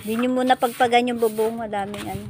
Hindi nyo muna pagpagan yung bubong, madaming ano.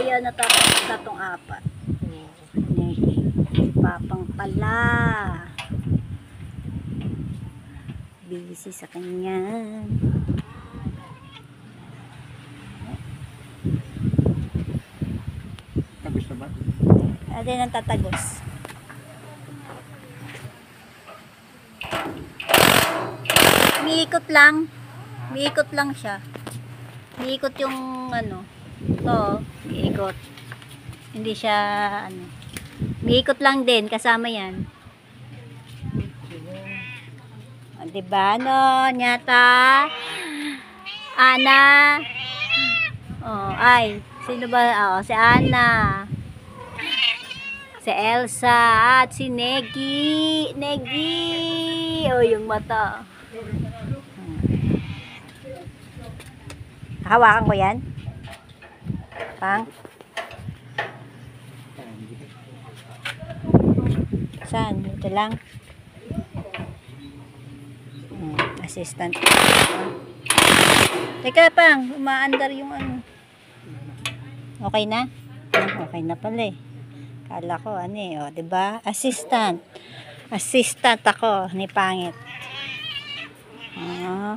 Kaya natapos na itong apat. Papang pala. Busy sa kanya. Tagos na ba? Ate nang tatagos. Umiikot lang. Umiikot lang siya. Umiikot yung ano. Ito, umiikot. Hindi siya ano. Umiikot lang din kasama yan. O, diba no, nyata? Ana. Oh, ay, sino ba? Oh, si Ana. Si Elsa at si Negi. Negi. Oh, yung mata. Hawakan ko yan. Pang. Saan? Ito lang. Assistant. Teka pang, umaandar yung ano. Okay na? Okay na pala eh. Kala ko ano eh, oh, 'di ba? Assistant. Assistant ako ni Pangit. Oh.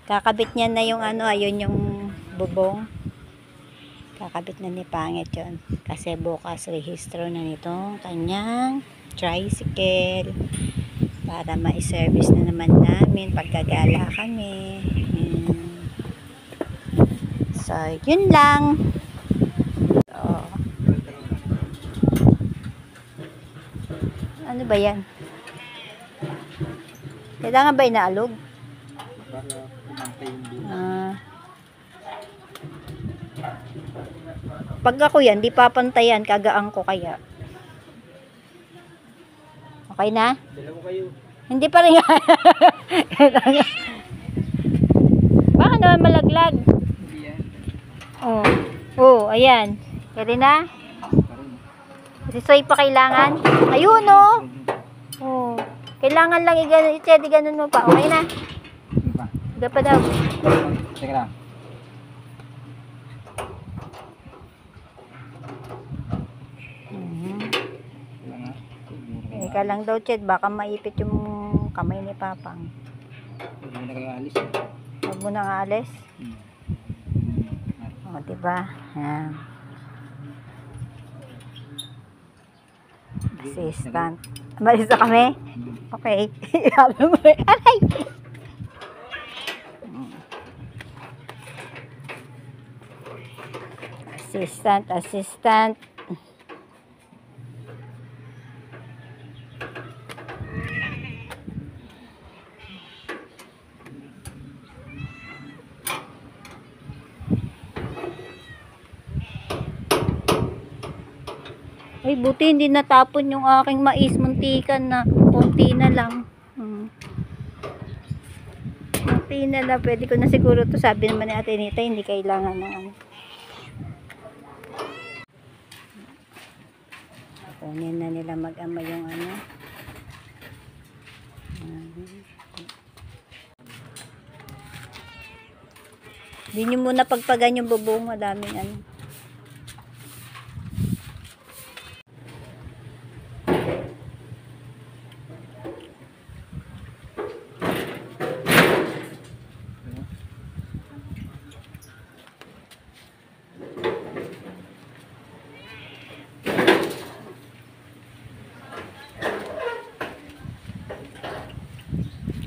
Kakabit niya na yung ano, ayun yung bubong. Kakabit na ni Pangit 'yon. Kasi bukas rehistro na nitong kanyang tricycle para ma-service na naman namin pagkagala kami. So, yun lang. So, ano ba yan? Kailangan ba inaalog? Para pumantay yung buhay. Pag ako yan, di papantayan, kagaan ko kaya. Okay na? Dalawa kayo. Hindi pa rin. Baka naman malaglag. Hindi yan. Oh, oh, ayan. Pwede na? Kasi soy pa kailangan. Ayun, oh. Oh. Kailangan lang i-check, ganun mo pa. Okay na? Hindi pa. Hindi pa daw. Teka lang. Ika lang daw, Ched. Baka maipit yung kamay ni Papang. Hindi mo na kayo alis. Huwag mo nang aalis. O, diba? Ayan. Assistant. Malis na kami? Okay. Sabi mo, aray! Assistant, assistant. Ay, buti hindi natapon yung aking mais muntikan na konti na lang. Konti na lang. Pwede ko na siguro to. Sabi naman ni Ate Nita, hindi kailangan ng ano. Kunin na nila mag-ama yung ano. Hindi nyo muna pagpagan yung bubong. Madaming ano.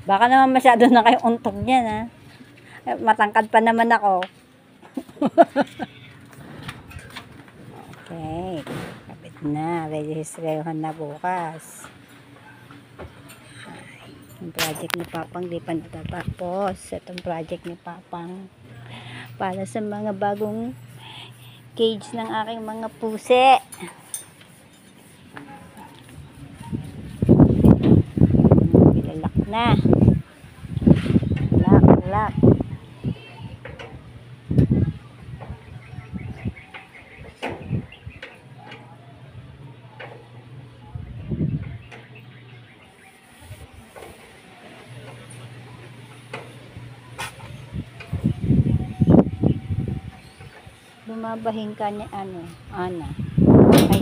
Baka naman masyado na kayong untog niyan, ha? Matangkad pa naman ako. Okay. Kapit na. Registrahan na bukas. Yung project ni Papang di pa natatapos. Itong project ni Papang para sa mga bagong cage ng aking mga pusi. Ilalak na. Lak. Bumabahin ka ni Ana. Ay,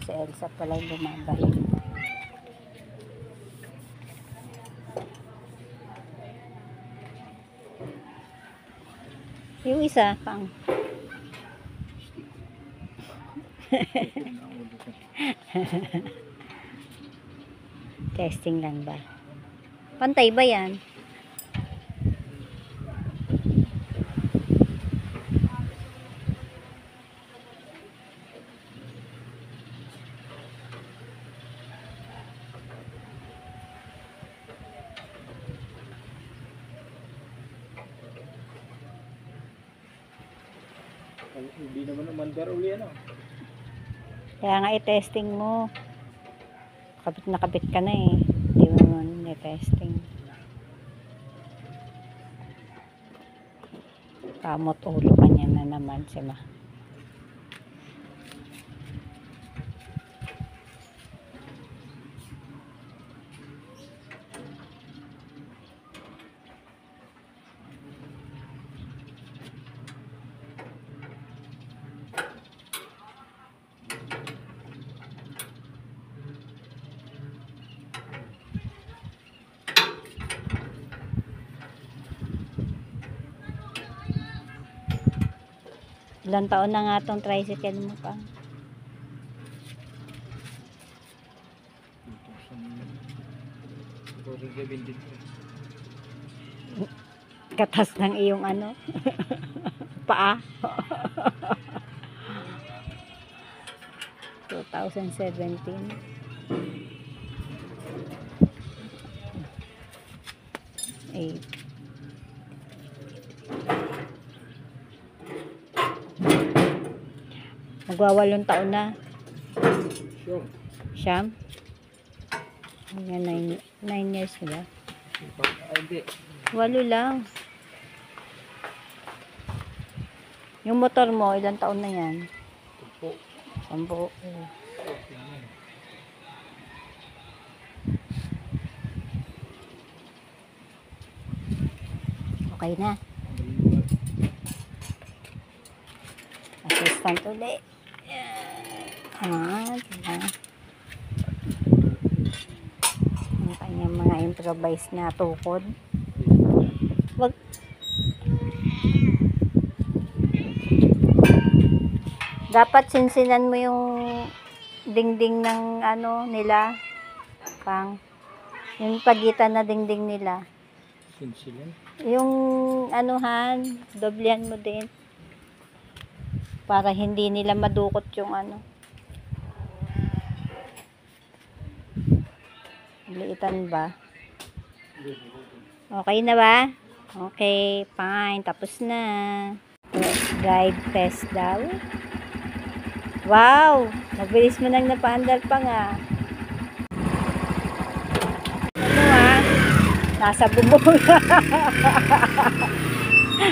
si Elsa pala yung bumabahin. Yung isa, pang. Testing lang ba? Pantay ba yan? Hindi naman umandar uli ano. Kaya nga i-testing mo. Kapit na kapit ka na eh. Hindi mo naman i-testing. Kamot ulo ka niya na naman si Ma. Ilang taon na nga tong tricycle mo pa? 2023. Katas ng iyong paa. 2017. 8. Magwawalong taon na. Sure. Siyam? Ayan, 9 years na. Hindi. 8 lang. Yung motor mo, ilang taon na yan? 10. Okay na. Assistant ulit. Diba? Ang kanyang mga improvised na tukod. Wag. Dapat sinsinan mo yung dingding ng nila. Pang. Yung pagitan na dingding nila. Sinsilan? Yung doblehan mo din. Para hindi nila madukot yung liitan ba? Okay na ba? Okay, fine. Tapos na. Drive test daw. Wow! Mabilis mo nang napaandar pa nga. Nasa bubong.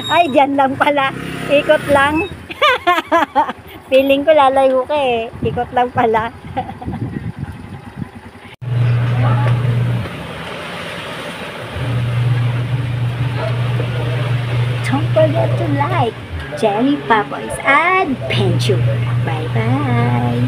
Ay, dyan lang pala. Ikot lang. Feeling ko lalayo ka eh. Ikot lang pala. Don't forget to like Jenny Papoy's Adventure. Bye-bye.